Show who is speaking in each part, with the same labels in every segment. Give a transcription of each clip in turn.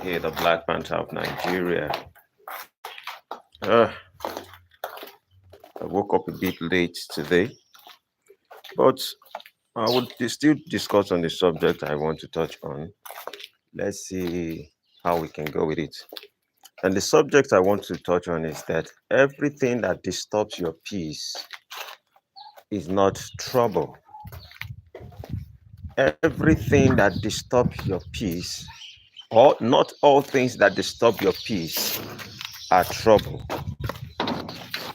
Speaker 1: aka the Black Panther of Nigeria. Uh, I woke up a bit late today, but I would still discuss on the subject I want to touch on. Let's see how we can go with it. And the subject I want to touch on is that everything that disturbs your peace is not trouble. Everything that disturbs your peace, or not all things that disturb your peace, are trouble.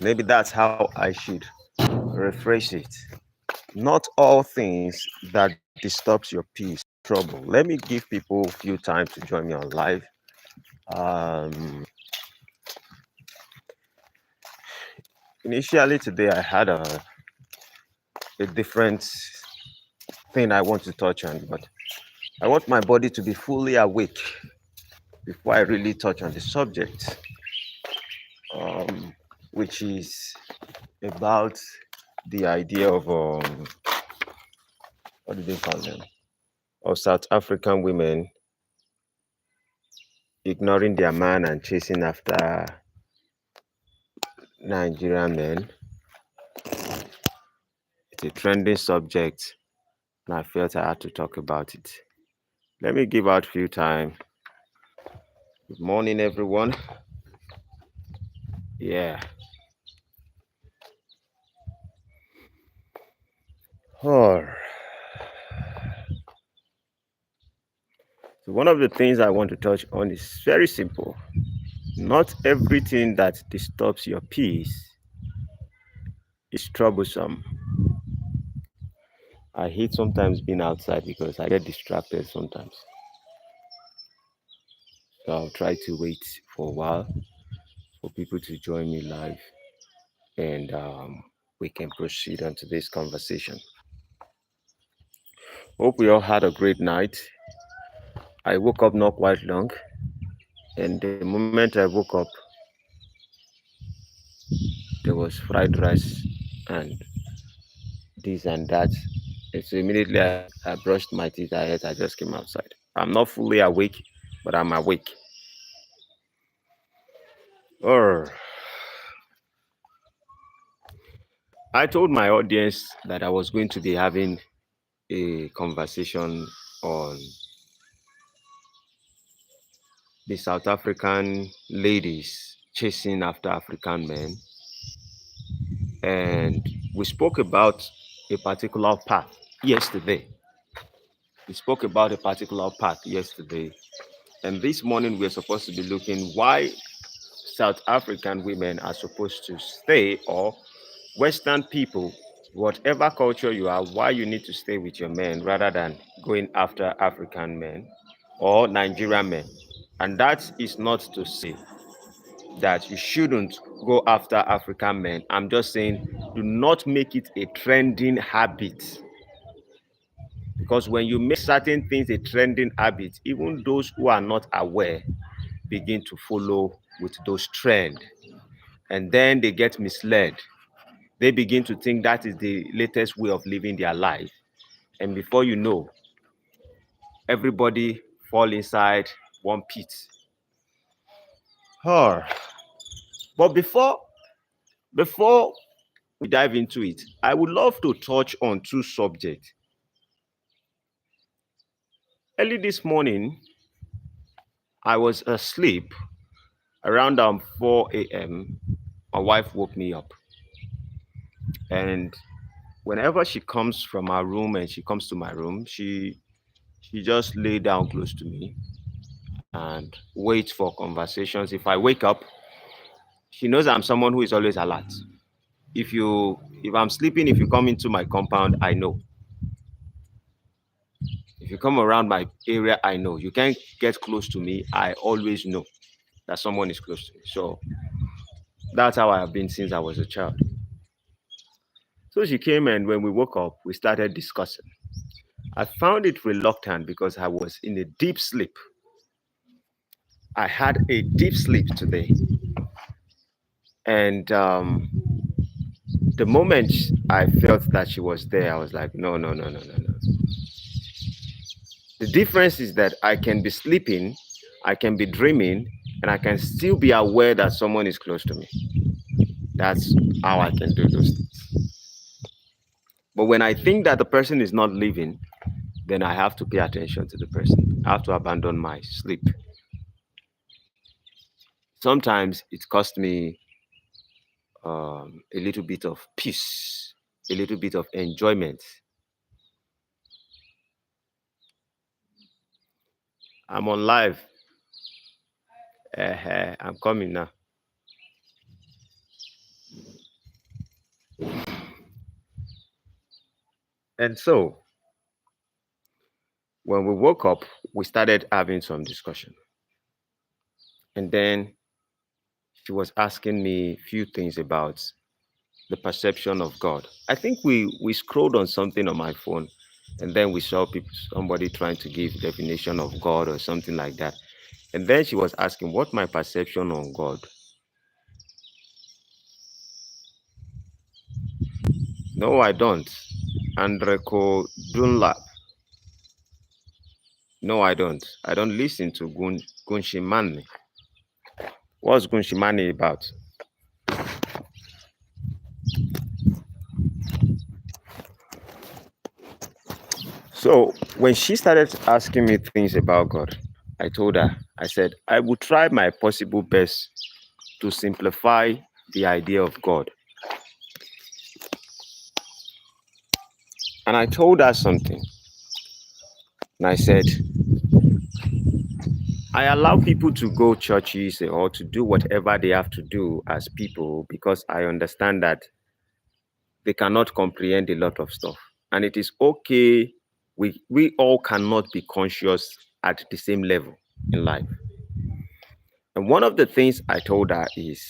Speaker 1: Maybe that's how I should rephrase it. Not all things that disturbs your peace trouble. Let me give people a few time to join me on live. Um, Initially today, I had a different thing I want to touch on, but I want my body to be fully awake before I really touch on the subject, um, which is about the idea of what do they call them? Of South African women ignoring their man and chasing after Nigerian men. It's a trending subject, and I felt I had to talk about it. Let me give out a few time. Good morning, everyone. Yeah. Oh. So one of the things I want to touch on is very simple. Not everything that disturbs your peace is troublesome. I hate sometimes being outside because I get distracted sometimes. So I'll try to wait for a while for people to join me live, and we can proceed on today's conversation. Hope we all had a great night. I woke up not quite long, and the moment I woke up, there was fried rice and this and that. And so immediately I brushed my teeth, I ate, I just came outside. I'm not fully awake, but I'm awake. Or I told my audience that I was going to be having a conversation on the South African ladies chasing after African men. And we spoke about a particular path yesterday. We spoke about a particular path yesterday. And this morning we're supposed to be looking why South African women are supposed to stay, or Western people, whatever culture you are, why you need to stay with your men rather than going after African men or Nigerian men. And that is not to say that you shouldn't go after African men. I'm just saying, do not make it a trending habit. Because when you make certain things a trending habit, even those who are not aware begin to follow with those trends. And then they get misled. They begin to think that is the latest way of living their life. And before you know, everybody fall inside one pit. Oh. But before we dive into it, I would love to touch on two subjects. Early this morning, I was asleep around 4 a.m. My wife woke me up. And whenever she comes from her room and she comes to my room, she just lay down close to me and wait for conversations. If I wake up, she knows I'm someone who is always alert. If I'm sleeping, if you come into my compound, I know. If you come around my area, I know. You can't get close to me. I always know that someone is close to me. So that's how I have been since I was a child. So she came, and when we woke up, we started discussing. I found it reluctant because I was in a deep sleep. I had a deep sleep today. And the moment I felt that she was there, I was like, no. The difference is that I can be sleeping I can be dreaming and I can still be aware that someone is close to me. That's how I can do those things. But when I think that the person is not living, then I have to pay attention to the person. I have to abandon my sleep. Sometimes it cost me a little bit of peace, a little bit of enjoyment. I'm on live. I'm coming now. And so, when we woke up, we started having some discussion. And then she was asking me a few things about the perception of God. I think we scrolled on something on my phone, and then we saw somebody trying to give definition of God or something like that. And then she was asking what my perception on God. No, I don't. Andreko Dunlap. No, I don't. I don't listen to Gunshimani. What's Gunshimani about? So when she started asking me things about God, I told her, I said, I will try my possible best to simplify the idea of God. And I told her something. And I said, I allow people to go churches or to do whatever they have to do as people because I understand that they cannot comprehend a lot of stuff. And it is okay. We all cannot be conscious at the same level in life. And one of the things I told her is,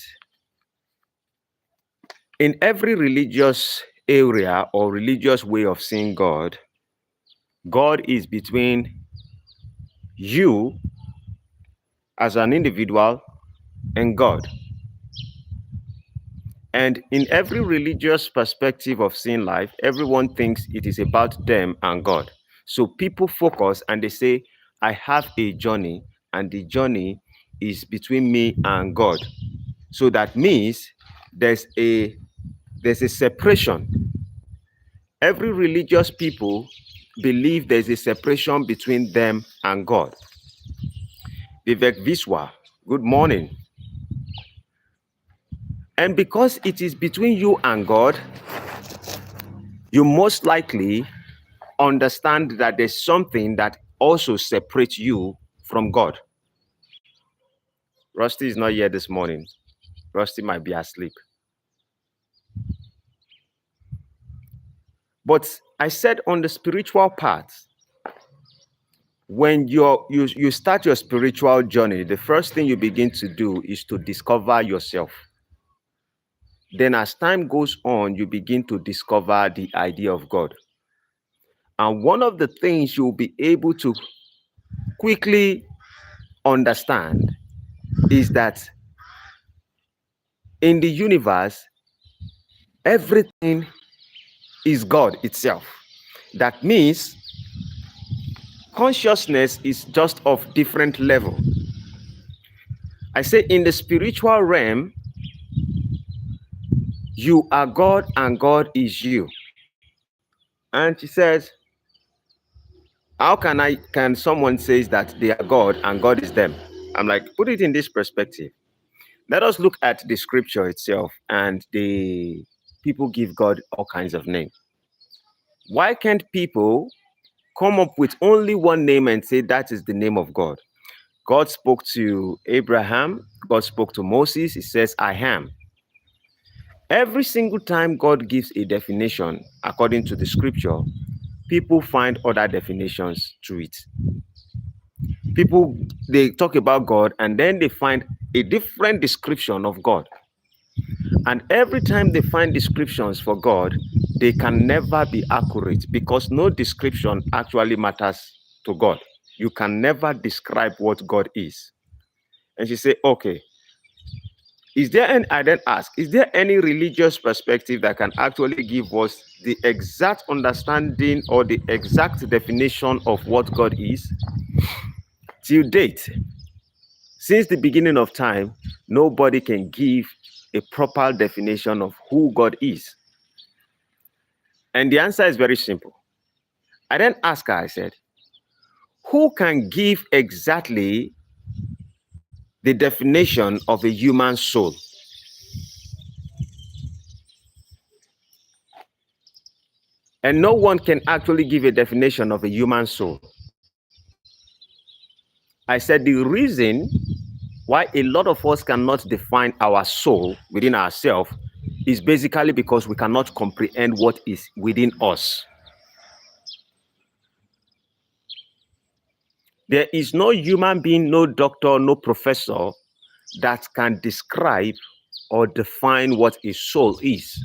Speaker 1: in every religious area or religious way of seeing God, God is between you as an individual and God. And in every religious perspective of seeing life, everyone thinks it is about them and God. So people focus and they say, I have a journey, and the journey is between me and God. So that means there's a separation. Every religious people believe there's a separation between them and God. Vivek Viswa, good morning. And because it is between you and God, you most likely understand that there's something that also separates you from God. Rusty is not here this morning. Rusty might be asleep. But I said on the spiritual path, when you start your spiritual journey, the first thing you begin to do is to discover yourself. Then as time goes on, you begin to discover the idea of God. And one of the things you'll be able to quickly understand is that in the universe, everything is God itself. That means consciousness is just of different level. I say in the spiritual realm, you are God and God is you. And she says, how can someone say that they are God and God is them? I'm like, put it in this perspective. Let us look at the scripture itself, and the people give God all kinds of names. Why can't people come up with only one name and say that is the name of God? God spoke to Abraham, God spoke to Moses, he says, I am. Every single time God gives a definition according to the scripture, people find other definitions to it. People, they talk about God and then they find a different description of God. And every time they find descriptions for God, they can never be accurate because no description actually matters to God. You can never describe what God is. And she said, okay, I then ask, is there any religious perspective that can actually give us the exact understanding or the exact definition of what God is? Till date, Since the beginning of time, nobody can give a proper definition of who God is. And the answer is very simple. I then asked her, I said, who can give exactly the definition of a human soul? And no one can actually give a definition of a human soul. I said the reason why a lot of us cannot define our soul within ourselves is basically because we cannot comprehend what is within us. There is no human being, no doctor, no professor that can describe or define what a soul is.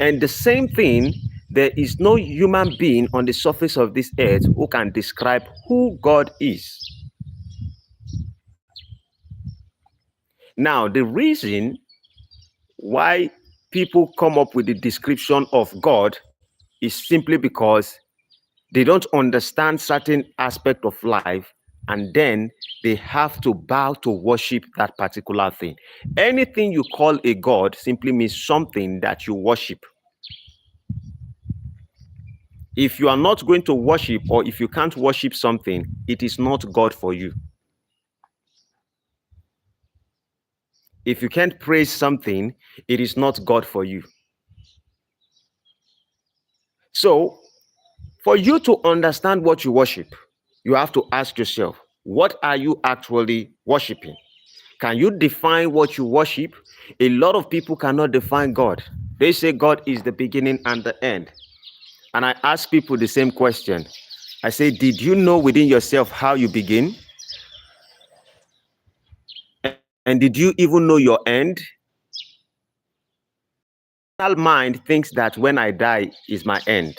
Speaker 1: And the same thing, there is no human being on the surface of this earth who can describe who God is. Now, the reason why people come up with the description of God is simply because they don't understand certain aspect of life, and then they have to bow to worship that particular thing. Anything you call a God simply means something that you worship. If you are not going to worship, or if you can't worship something, it is not God for you. If you can't praise something, it is not God for you. So, for you to understand what you worship, you have to ask yourself, what are you actually worshiping? Can you define what you worship? A lot of people cannot define God. They say God is the beginning and the end. And I ask people the same question. I say, did you know within yourself how you begin? And did you even know your end? My mind thinks that when I die is my end.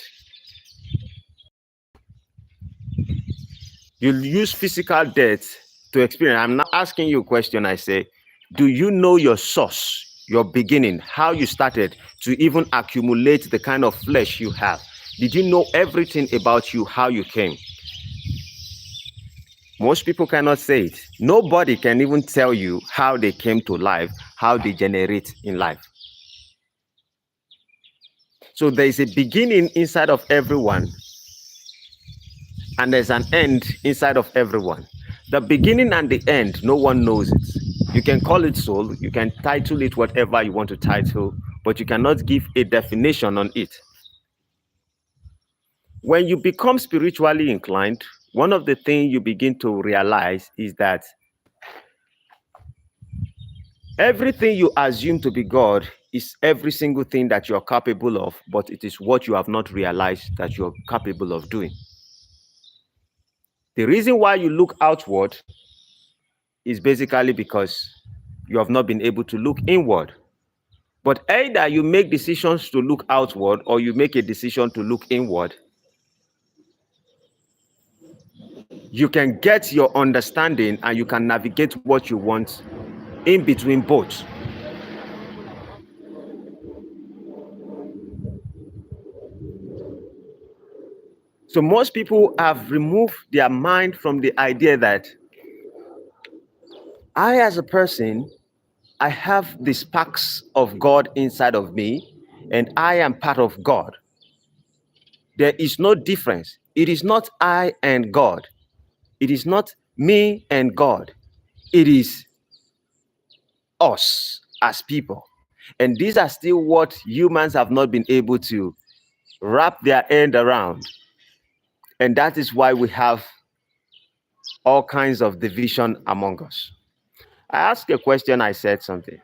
Speaker 1: You use physical death to experience. I'm not asking you a question. I say, do you know your source, your beginning, how you started to even accumulate the kind of flesh you have? Did you know everything about you, how you came? Most people cannot say it. Nobody can even tell you how they came to life, how they generate in life. So there is a beginning inside of everyone, and there's an end inside of everyone. The beginning and the end, no one knows it. You can call it soul, you can title it whatever you want to title, but you cannot give a definition on it. When you become spiritually inclined, one of the things you begin to realize is that everything you assume to be God is every single thing that you're capable of, but it is what you have not realized that you're capable of doing. The reason why you look outward is basically because you have not been able to look inward. But either you make decisions to look outward or you make a decision to look inward, you can get your understanding and you can navigate what you want in between both. So most people have removed their mind from the idea that I, as a person, I have the sparks of God inside of me, and I am part of God. There is no difference. It is not I and God. It is not me and God. It is us as people. And these are still what humans have not been able to wrap their hand around. And that is why we have all kinds of division among us. I asked a question, I said something.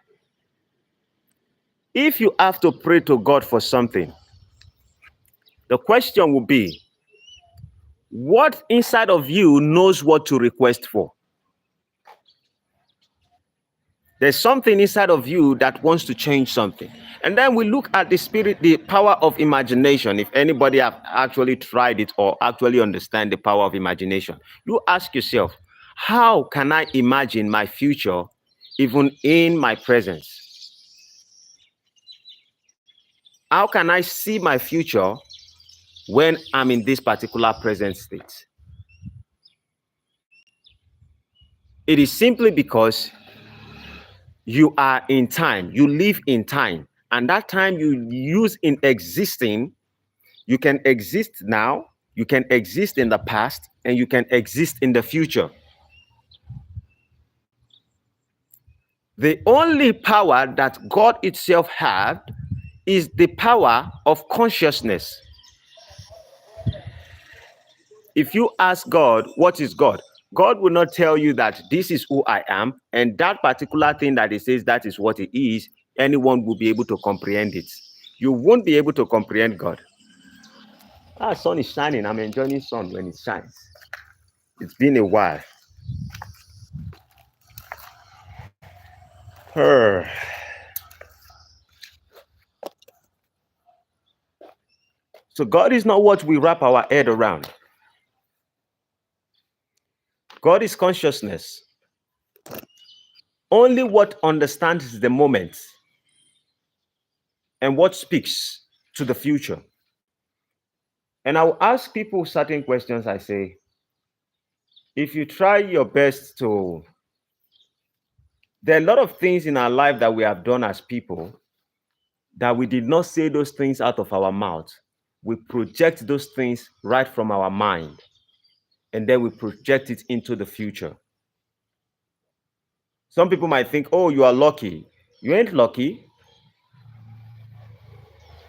Speaker 1: If you have to pray to God for something, the question will be, what inside of you knows what to request for? There's something inside of you that wants to change something. And then we look at the spirit, the power of imagination. If anybody have actually tried it or actually understand the power of imagination, you ask yourself, how can I imagine my future even in my presence? How can I see my future when I'm in this particular present state? It is simply because you are in time, you live in time, and that time you use in existing, you can exist now, you can exist in the past, and you can exist in the future. The only power that God itself had is the power of consciousness. If you ask God, what is God? God will not tell you that this is who I am, and that particular thing that He says that is what it is, anyone will be able to comprehend it. You won't be able to comprehend God. Sun is shining. I'm enjoying sun when it shines. It's been a while. So God is not what we wrap our head around. God is consciousness. Only what understands the moment and what speaks to the future. And I will ask people certain questions. I say, if you try your best to, there are a lot of things in our life that we have done as people that we did not say those things out of our mouth. We project those things right from our mind, and then we project it into the future. Some people might think, oh, you are lucky. You ain't lucky.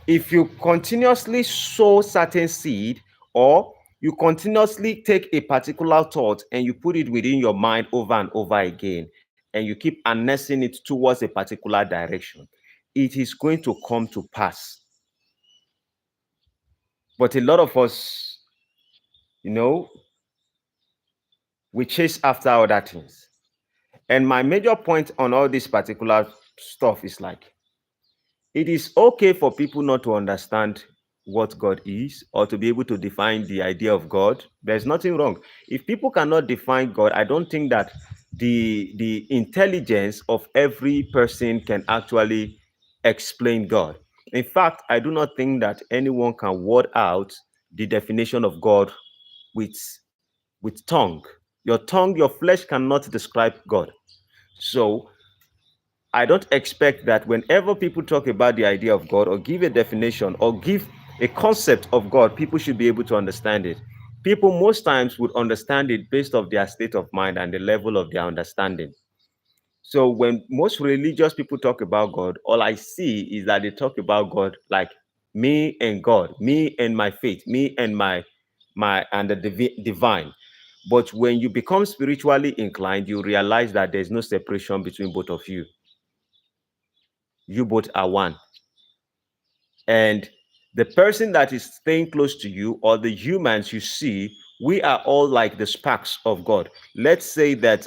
Speaker 1: If you continuously sow certain seed, or you continuously take a particular thought and you put it within your mind over and over again, and you keep harnessing it towards a particular direction, it is going to come to pass. But a lot of us, we chase after other things. And my major point on all this particular stuff is like, it is okay for people not to understand what God is or to be able to define the idea of God. There's nothing wrong. If people cannot define God, I don't think that the intelligence of every person can actually explain God. In fact, I do not think that anyone can word out the definition of God with tongue. Your flesh cannot describe God. So I don't expect that whenever people talk about the idea of God or give a definition or give a concept of God, people should be able to understand it. People most times would understand it based off their state of mind and the level of their understanding. So when most religious people talk about God, all I see is that they talk about God like me and God, me and my faith, me and my and the divine. But when you become spiritually inclined, you realize that there's no separation between both of you. You both are one. And the person that is staying close to you or the humans you see, we are all like the sparks of God. Let's say that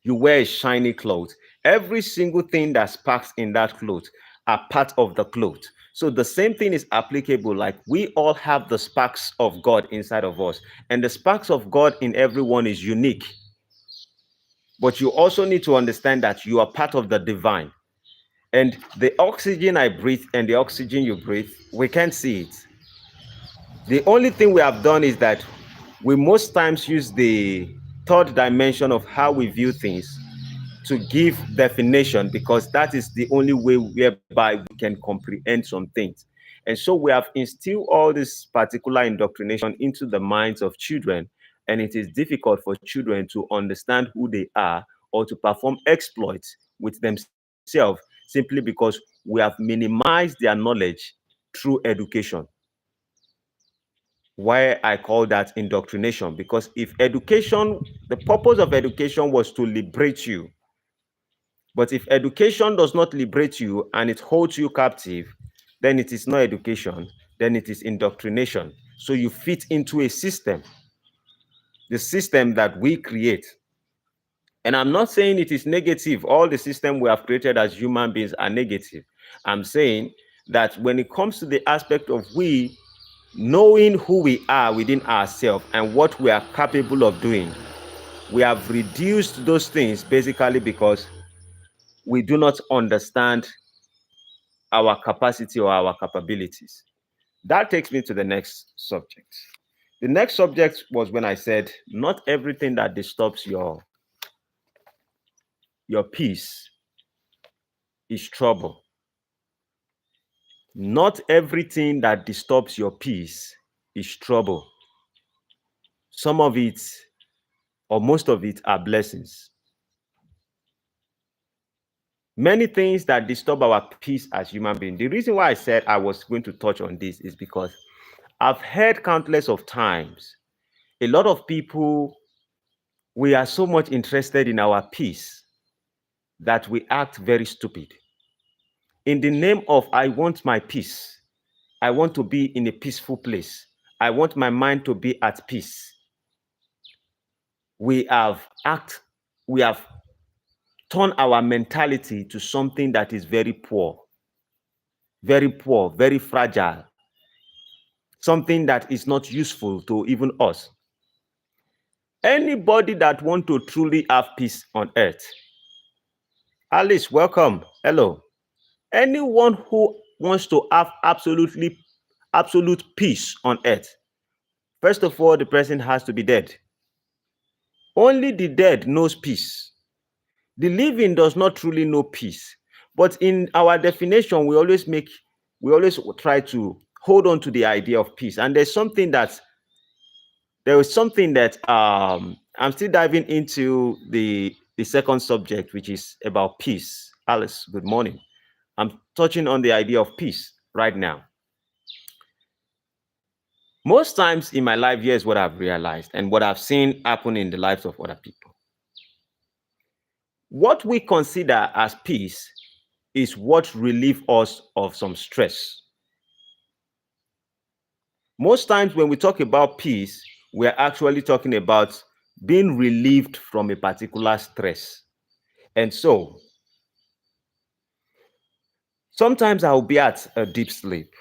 Speaker 1: you wear a shiny cloth. Every single thing that sparks in that cloth are part of the cloth. So the same thing is applicable. Like we all have the sparks of God inside of us. And the sparks of God in everyone is unique. But you also need to understand that you are part of the divine. And the oxygen I breathe and the oxygen you breathe, we can't see it. The only thing we have done is that we most times use the third dimension of how we view things to give definition, because that is the only way whereby we can comprehend some things. And so we have instilled all this particular indoctrination into the minds of children, and it is difficult for children to understand who they are or to perform exploits with themselves, simply because we have minimized their knowledge through education. Why I call that indoctrination, because if education, the purpose of education was to liberate you. But if education does not liberate you and it holds you captive, then it is not education, then it is indoctrination. So you fit into a system, the system that we create. And I'm not saying it is negative. All the system we have created as human beings are negative. I'm saying that when it comes to the aspect of we knowing who we are within ourselves and what we are capable of doing, we have reduced those things basically because we do not understand our capacity or our capabilities. That takes me to the next subject. The next subject was when I said, not everything that disturbs your your peace is trouble. Not everything that disturbs your peace is trouble. Some of it, or most of it, are blessings. Many things that disturb our peace as human beings. The reason why I said I was going to touch on this is because I've heard countless of times a lot of people, we are so much interested in our peace that we act very stupid. In the name of I want my peace, I want to be in a peaceful place, I want my mind to be at peace, we have turned our mentality to something that is very poor, very fragile, something that is not useful to even us. Anybody that want to truly have peace on earth, Alice, welcome. Hello. Anyone who wants to have absolute peace on earth, first of all, the person has to be dead. Only the dead knows peace. The living does not truly know peace. But in our definition, we always try to hold on to the idea of peace. And there is something that I'm still diving into the second subject, which is about peace. Alice, good morning. I'm touching on the idea of peace right now. Most times in my life, here's what I've realized and what I've seen happen in the lives of other people. What we consider as peace is what relieves us of some stress. Most times when we talk about peace, we're actually talking about being relieved from a particular stress. And so, sometimes I'll be at a deep sleep.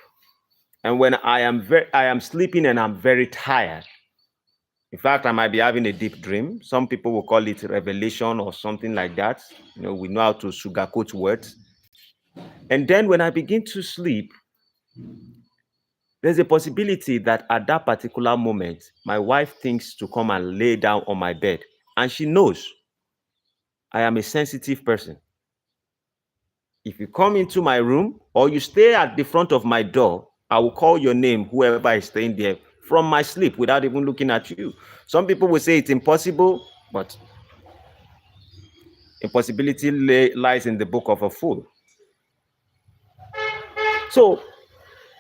Speaker 1: And when I am sleeping and I'm very tired, in fact, I might be having a deep dream. Some people will call it revelation or something like that. We know how to sugarcoat words. And then when I begin to sleep, there's a possibility that at that particular moment, my wife thinks to come and lay down on my bed. And she knows I am a sensitive person. If you come into my room or you stay at the front of my door, I will call your name, whoever is staying there, from my sleep without even looking at you. Some people will say it's impossible, but impossibility lies in the book of a fool. So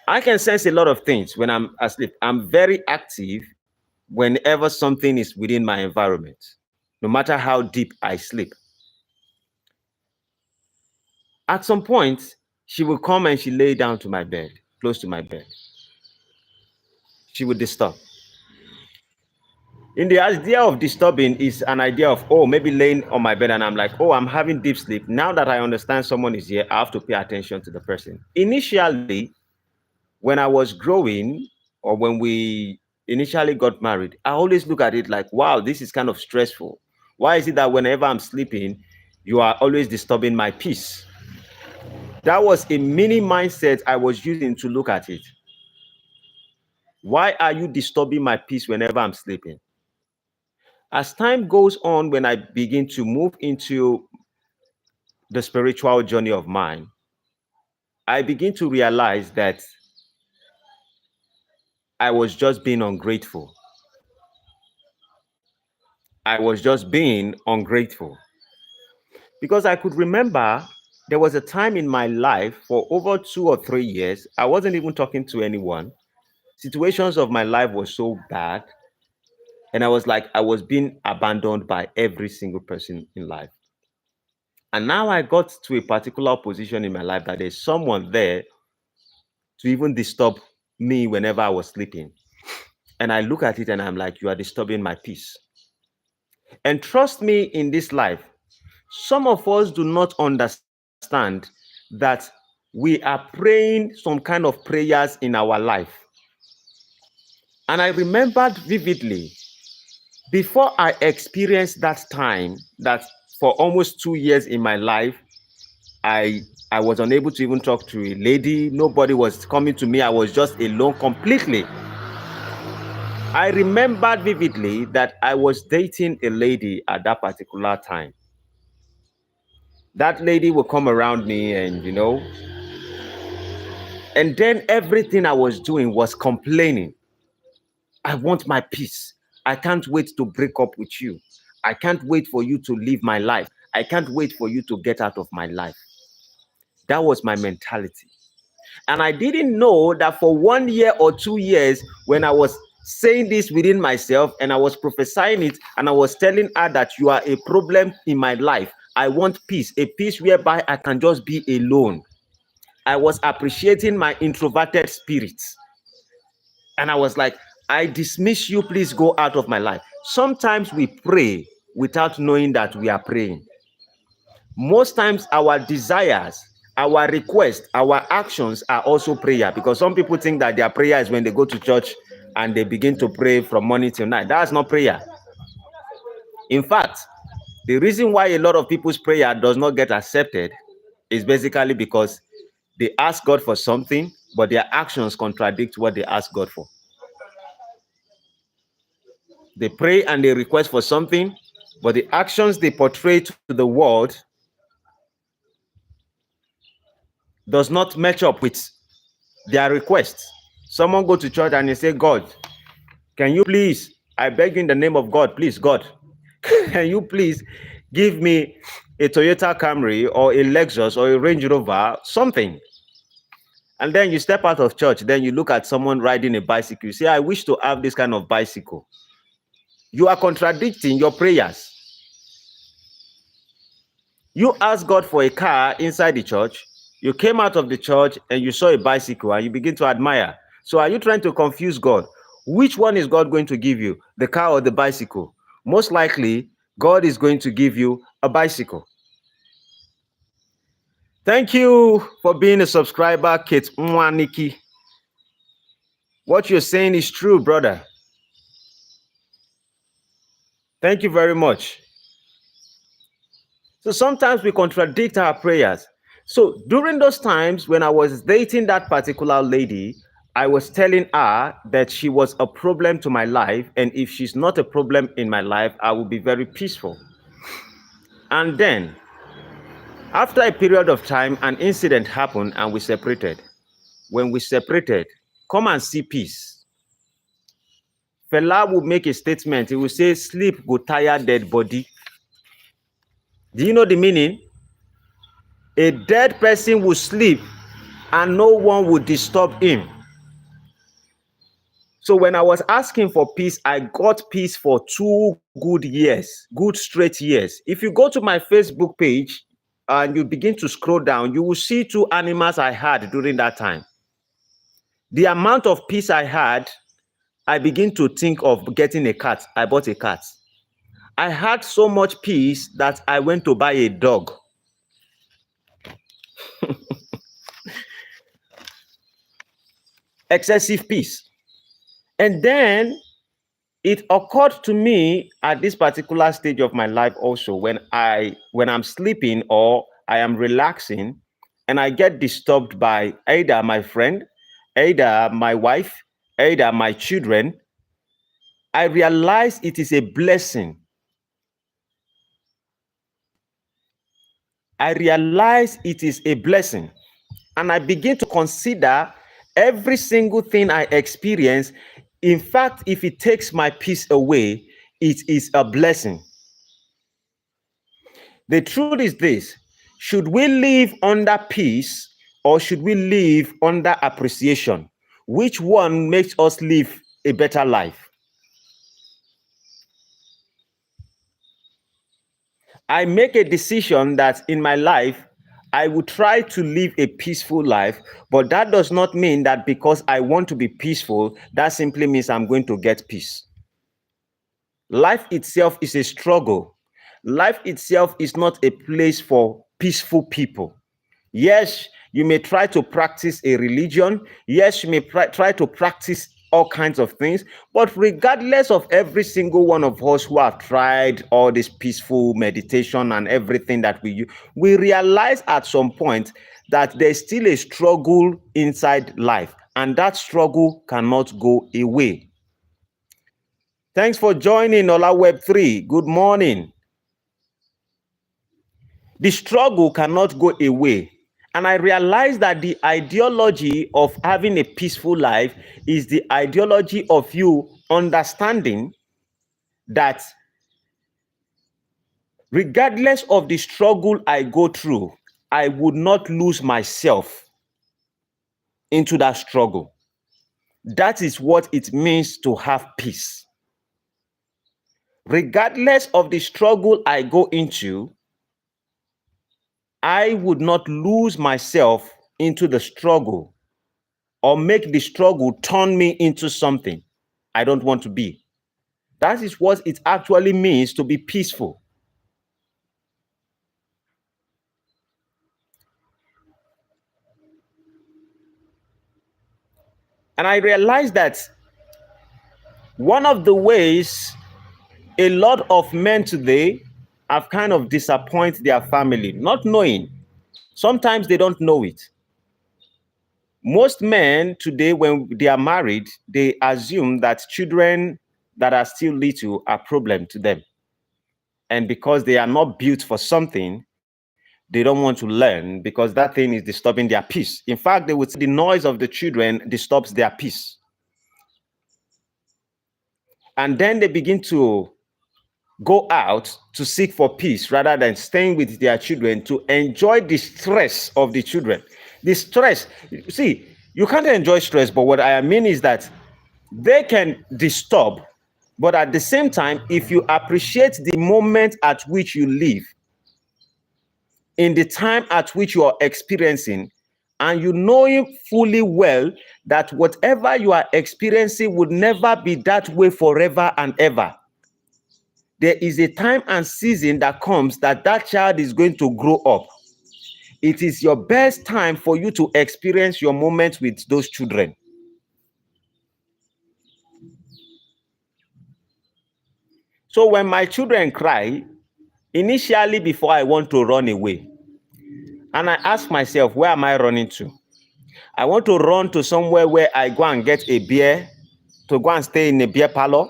Speaker 1: I can sense a lot of things when I'm asleep. I'm very active whenever something is within my environment, no matter how deep I sleep. At some point, she will come and she lay down to my bed, close to my bed. She would disturb. In the idea of disturbing is an idea of, maybe laying on my bed and I'm like, I'm having deep sleep. Now that I understand someone is here, I have to pay attention to the person. Initially, when I was growing or when we initially got married, I always look at it like, wow, this is kind of stressful. Why is it that whenever I'm sleeping, you are always disturbing my peace? That was a mini mindset I was using to look at it. Why are you disturbing my peace whenever I'm sleeping? As time goes on, when I begin to move into the spiritual journey of mine, I begin to realize that I was just being ungrateful. I was just being ungrateful. Because I could remember there was a time in my life for over 2 or 3 years, I wasn't even talking to anyone. Situations of my life were so bad. And I was like, I was being abandoned by every single person in life. And now I got to a particular position in my life that there's someone there to even disturb me whenever I was sleeping. And I look at it and I'm like, you are disturbing my peace. And trust me, in this life, some of us do not understand that we are praying some kind of prayers in our life. And I remembered vividly, before I experienced that time, that for almost 2 years in my life, I was unable to even talk to a lady. Nobody was coming to me. I was just alone completely. I remembered vividly that I was dating a lady at that particular time. That lady will come around me and, and then everything I was doing was complaining. I want my peace. I can't wait to break up with you. I can't wait for you to leave my life. I can't wait for you to get out of my life. That was my mentality. And I didn't know that for 1 year or 2 years, when I was saying this within myself and I was prophesying it and I was telling her that you are a problem in my life. I want peace, a peace whereby I can just be alone. I was appreciating my introverted spirits. And I was like, I dismiss you, please go out of my life. Sometimes we pray without knowing that we are praying. Most times our desires, our requests, our actions are also prayer, because some people think that their prayer is when they go to church and they begin to pray from morning till night. That's not prayer. In fact, the reason why a lot of people's prayer does not get accepted is basically because they ask God for something, but their actions contradict what they ask God for. They pray and they request for something, but the actions they portray to the world does not match up with their requests. Someone go to church and they say, God, can you please, I beg you in the name of God, please, God, can you please give me a Toyota Camry or a Lexus or a Range Rover, something. And then you step out of church, then you look at someone riding a bicycle. You say, I wish to have this kind of bicycle. You are contradicting your prayers. You asked God for a car inside the church. You came out of the church and you saw a bicycle and you begin to admire. So are you trying to confuse God? Which one is God going to give you, the car or the bicycle? Most likely, God is going to give you a bicycle. Thank you for being a subscriber, Kate Mwaniki. What you're saying is true, brother. Thank you very much. So sometimes we contradict our prayers. So during those times when I was dating that particular lady, I was telling her that she was a problem to my life. And if she's not a problem in my life, I will be very peaceful. And then after a period of time, an incident happened and we separated. When we separated, come and see peace. Fela will make a statement. He will say, sleep go tire dead body. Do you know the meaning? A dead person will sleep and no one will disturb him. So when I was asking for peace, I got peace for 2 good years, good straight years. If you go to my Facebook page and you begin to scroll down, you will see 2 animals I had during that time. The amount of peace I had, I begin to think of getting a cat. I bought a cat. I had so much peace that I went to buy a dog. Excessive peace. And then it occurred to me at this particular stage of my life also, when I'm sleeping or I am relaxing and I get disturbed by either my friend, either my wife, either my children, I realize it is a blessing. I realize it is a blessing. And I begin to consider every single thing I experience. In fact, if it takes my peace away, it is a blessing. The truth is this: should we live under peace or should we live under appreciation? Which one makes us live a better life? I make a decision that in my life, I will try to live a peaceful life, but that does not mean that because I want to be peaceful, that simply means I'm going to get peace. Life itself is a struggle. Life itself is not a place for peaceful people. Yes, you may try to practice a religion. Yes, you may try to practice all kinds of things. But regardless of every single one of us who have tried all this peaceful meditation and everything that we use, we realize at some point that there's still a struggle inside life. And that struggle cannot go away. Thanks for joining Ola Web 3. Good morning.
Speaker 2: The struggle cannot go away. And I realized that the ideology of having a peaceful life is the ideology of you understanding that regardless of the struggle I go through, I would not lose myself into that struggle. That is what it means to have peace. Regardless of the struggle I go into, I would not lose myself into the struggle or make the struggle turn me into something I don't want to be. That is what it actually means to be peaceful. And I realized that one of the ways a lot of men today have kind of disappointed their family, not knowing. Sometimes they don't know it. Most men today, when they are married, they assume that children that are still little are a problem to them. And because they are not built for something, they don't want to learn because that thing is disturbing their peace. In fact, they would say the noise of the children disturbs their peace. And then they begin to go out to seek for peace rather than staying with their children to enjoy the stress of the children. The stress, see, you can't enjoy stress, but what I mean is that they can disturb, but at the same time, if you appreciate the moment at which you live, in the time at which you are experiencing, and you know fully well that whatever you are experiencing would never be that way forever and ever. There is a time and season that comes that child is going to grow up. It is your best time for you to experience your moments with those children. So when my children cry, initially before I want to run away, and I ask myself, where am I running to? I want to run to somewhere where I go and get a beer, to go and stay in a beer parlor,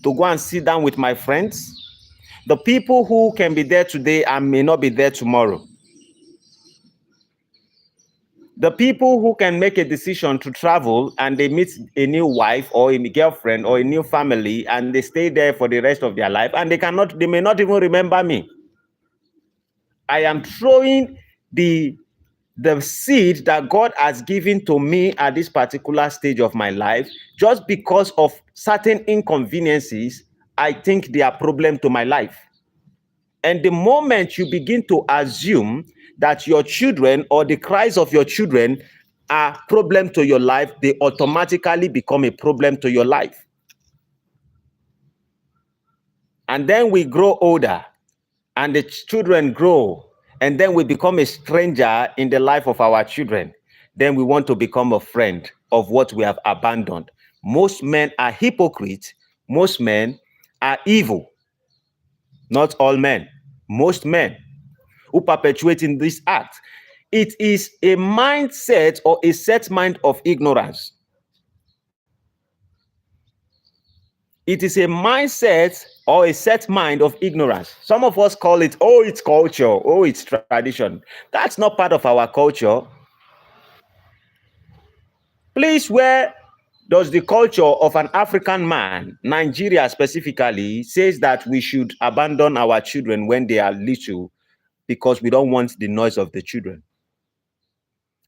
Speaker 2: to go and sit down with my friends, the people who can be there today and may not be there tomorrow. The people who can make a decision to travel and they meet a new wife or a girlfriend or a new family and they stay there for the rest of their life and they may not even remember me. I am throwing the seed that God has given to me at this particular stage of my life just because of certain inconveniences I think they are a problem to my life. And the moment you begin to assume that your children or the cries of your children are a problem to your life, they automatically become a problem to your life. And then we grow older and the children grow, and then we become a stranger in the life of our children. Then we want to become a friend of what we have abandoned. Most men are hypocrites. Most men are evil. Not all men. Most men who perpetuate in this act. It is a mindset or a set mind of ignorance. It is a mindset or a set mind of ignorance. Some of us call it, oh, it's culture, oh, it's tradition. That's not part of our culture. Please, where does the culture of an African man, Nigeria specifically, says that we should abandon our children when they are little because we don't want the noise of the children?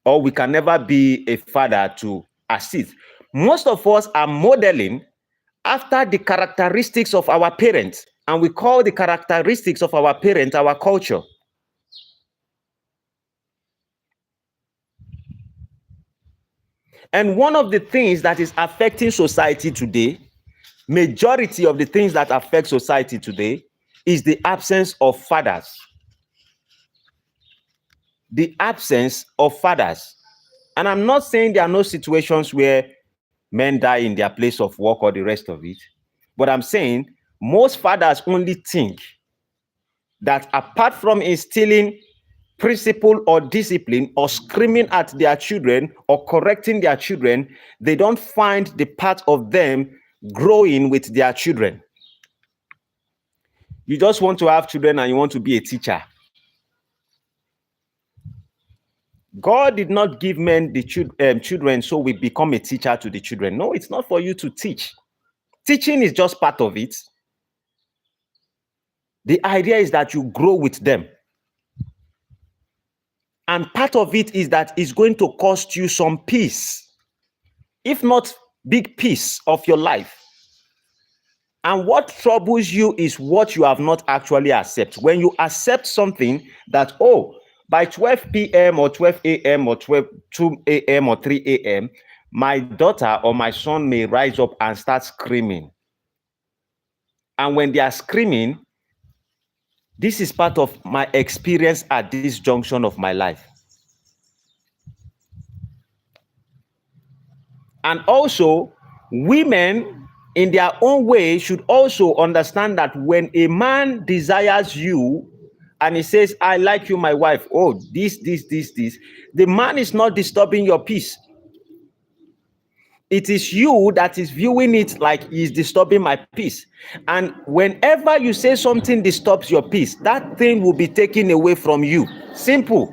Speaker 2: Or we can never be a father to assist. Most of us are modeling after the characteristics of our parents, and we call the characteristics of our parents our culture. And one of the things that is affecting society today, majority of the things that affect society today, is the absence of fathers. The absence of fathers. And I'm not saying there are no situations where men die in their place of work or the rest of it, but I'm saying most fathers only think that apart from instilling principle or discipline or screaming at their children or correcting their children, they don't find the part of them growing with their children. You just want to have children and you want to be a teacher. God did not give men the children so we become a teacher to the children. No, it's not for you to teach. Teaching is just part of it. The idea is that you grow with them. And part of it is that it's going to cost you some peace, if not big piece of your life. And what troubles you is what you have not actually accepted. When you accept something that, oh, by 12 p.m. or 12 a.m. or 2 a.m. or 3 a.m., my daughter or my son may rise up and start screaming. And when they are screaming, this is part of my experience at this junction of my life. And also, women in their own way should also understand that when a man desires you and he says, I like you, my wife, oh, this, the man is not disturbing your peace. It is you that is viewing it like he's disturbing my peace. And whenever you say something disturbs your peace, that thing will be taken away from you. Simple.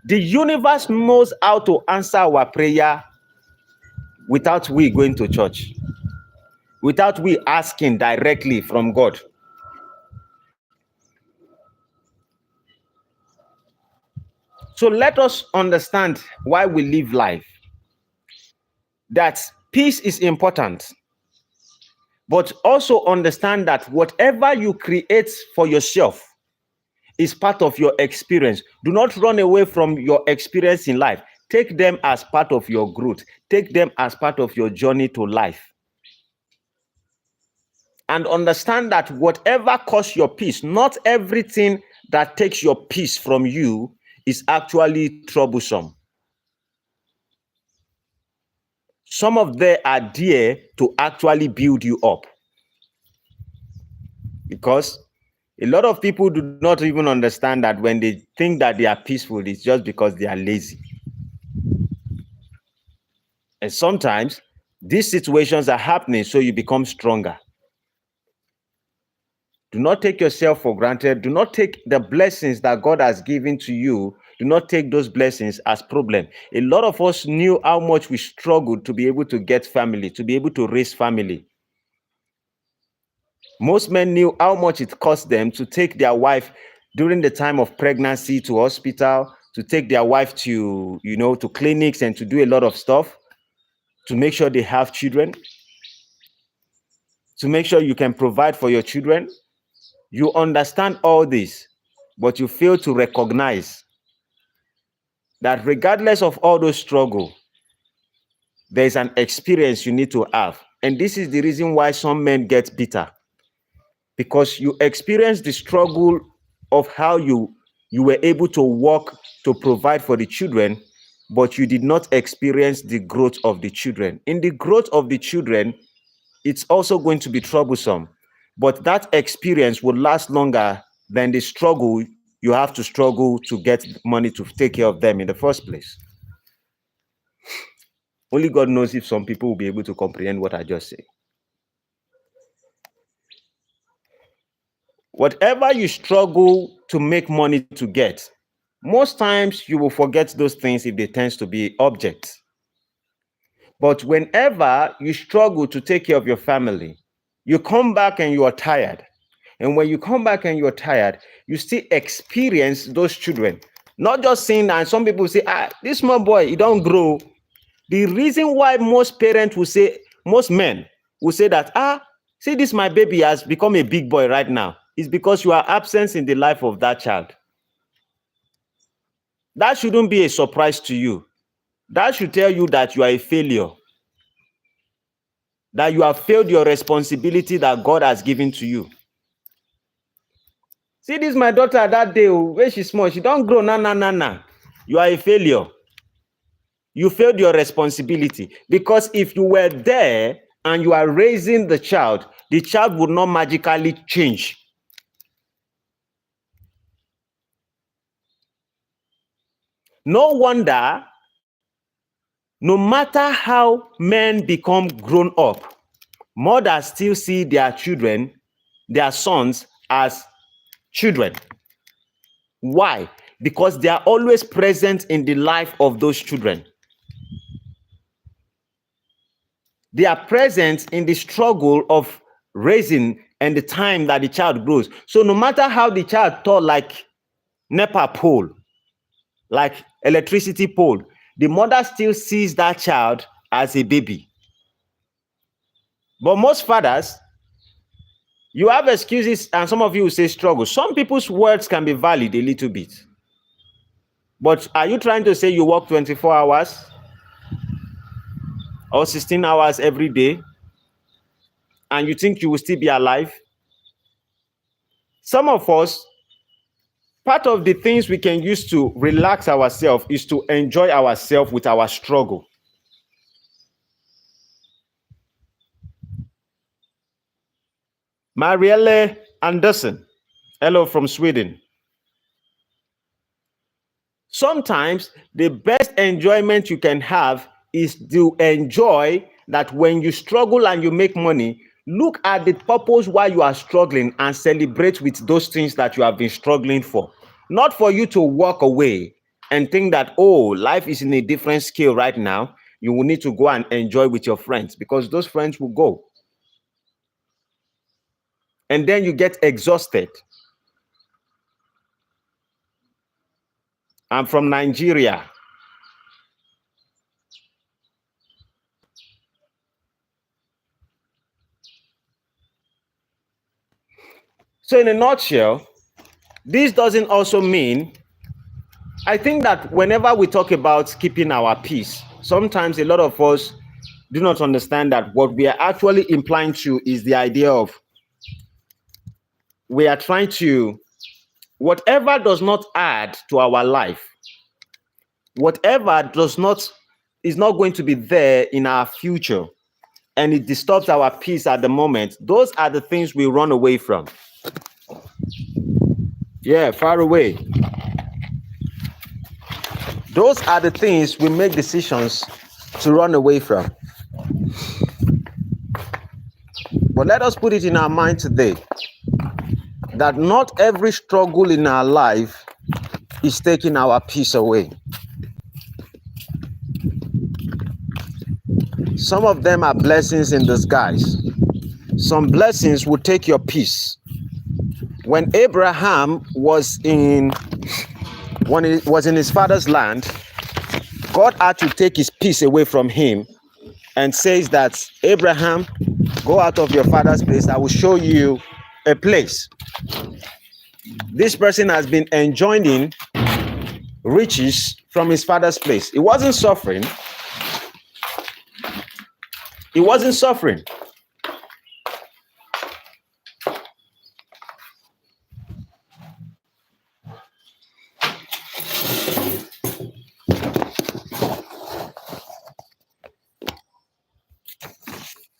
Speaker 2: The universe knows how to answer our prayer without we going to church, without we asking directly from God. So let us understand why we live life. That peace is important, but also understand that whatever you create for yourself is part of your experience. Do not run away from your experience in life. Take them as part of your growth. Take them as part of your journey to life. And understand that whatever costs your peace, not everything that takes your peace from you is actually troublesome. Some of them are there to actually build you up. Because a lot of people do not even understand that when they think that they are peaceful, it's just because they are lazy. And sometimes these situations are happening so you become stronger. Do not take yourself for granted. Do not take the blessings that God has given to you. Do not take those blessings as problem. A lot of us knew how much we struggled to be able to get family, to be able to raise family. Most men knew how much it cost them to take their wife during the time of pregnancy to hospital, to take their wife to, to clinics and to do a lot of stuff, to make sure they have children, to make sure you can provide for your children. You understand all this, but you fail to recognize that regardless of all those struggles, there's an experience you need to have. And this is the reason why some men get bitter. Because you experience the struggle of how you were able to work to provide for the children, but you did not experience the growth of the children. In the growth of the children, it's also going to be troublesome, but that experience will last longer than the struggle you have to struggle to get money to take care of them in the first place. Only God knows if some people will be able to comprehend what I just said. Whatever you struggle to make money to get, most times you will forget those things if they tend to be objects. But whenever you struggle to take care of your family, you come back and you are tired. And when you come back and you're tired, you still experience those children. Not just saying that some people say, this small boy, he don't grow. The reason why most parents will say, most men will say that, see, this my baby has become a big boy right now, is because you are absent in the life of that child. That shouldn't be a surprise to you. That should tell you that you are a failure, that you have failed your responsibility that God has given to you. See, this my daughter that day, when she's small, she don't grow, nah. You are a failure. You failed your responsibility. Because if you were there and you are raising the child would not magically change. No wonder, no matter how men become grown up, mothers still see their children, their sons, as children. Why? Because they are always present in the life of those children. They are present in the struggle of raising and the time that the child grows. So no matter how the child tall like NEPA pole, like electricity pole, the mother still sees that child as a baby. But most fathers, you have excuses, and some of you will say struggle. Some people's words can be valid a little bit. But are you trying to say you work 24 hours or 16 hours every day and you think you will still be alive? Some of us, part of the things we can use to relax ourselves is to enjoy ourselves with our struggle. Marielle Anderson, hello from Sweden. Sometimes the best enjoyment you can have is to enjoy that when you struggle and you make money, look at the purpose why you are struggling and celebrate with those things that you have been struggling for. Not for you to walk away and think that, oh, life is in a different scale right now. You will need to go and enjoy with your friends because those friends will go. And then you get exhausted. I'm from Nigeria. So in a nutshell, this doesn't also mean, I think that whenever we talk about keeping our peace, sometimes a lot of us do not understand that what we are actually implying to is the idea of we are trying to, whatever does not add to our life, whatever is not going to be there in our future, and it disturbs our peace at the moment, those are the things we run away from. Yeah, far away. Those are the things we make decisions to run away from. But let us put it in our mind today that not every struggle in our life is taking our peace away. Some of them are blessings in disguise. Some blessings will take your peace. When Abraham was in his father's land, God had to take his peace away from him and says that, Abraham, go out of your father's place. I will show you a place. This person has been enjoying riches from his father's place. He wasn't suffering. He wasn't suffering.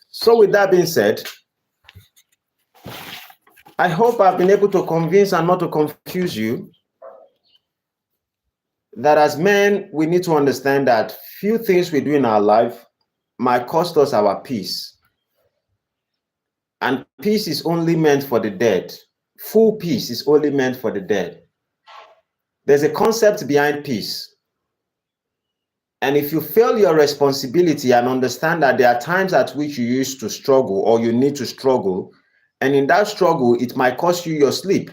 Speaker 2: So with that being said, I hope I've been able to convince and not to confuse you that as men, we need to understand that few things we do in our life might cost us our peace. And peace is only meant for the dead. Full peace is only meant for the dead. There's a concept behind peace. And if you fail your responsibility and understand that there are times at which you used to struggle or you need to struggle, and in that struggle, it might cost you your sleep.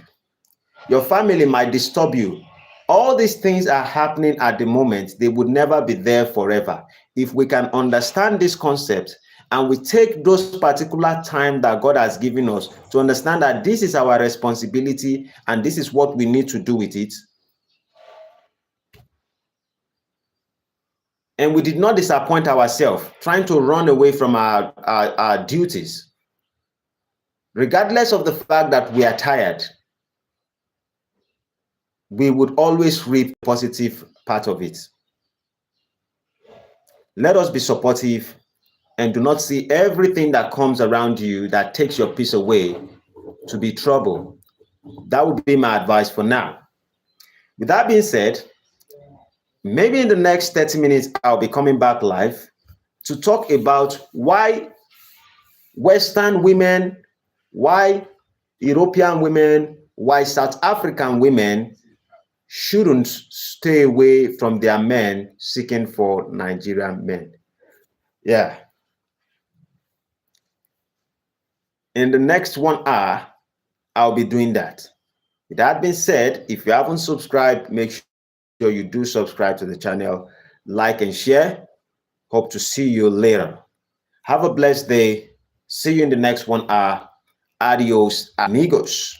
Speaker 2: Your family might disturb you. All these things are happening at the moment. They would never be there forever. If we can understand this concept and we take those particular time that God has given us to understand that this is our responsibility and this is what we need to do with it, and we did not disappoint ourselves trying to run away from our duties, regardless of the fact that we are tired, we would always reap positive part of it. Let us be supportive and do not see everything that comes around you that takes your peace away to be trouble. That would be my advice for now. With that being said, maybe in the next 30 minutes, I'll be coming back live to talk about why Western women, why European women, why South African women shouldn't stay away from their men seeking for Nigerian men. Yeah. In the next 1 hour, I'll be doing that. With that being said, if you haven't subscribed, make sure you do subscribe to the channel, like and share. Hope to see you later. Have a blessed day. See you in the next 1 hour. Adios, amigos.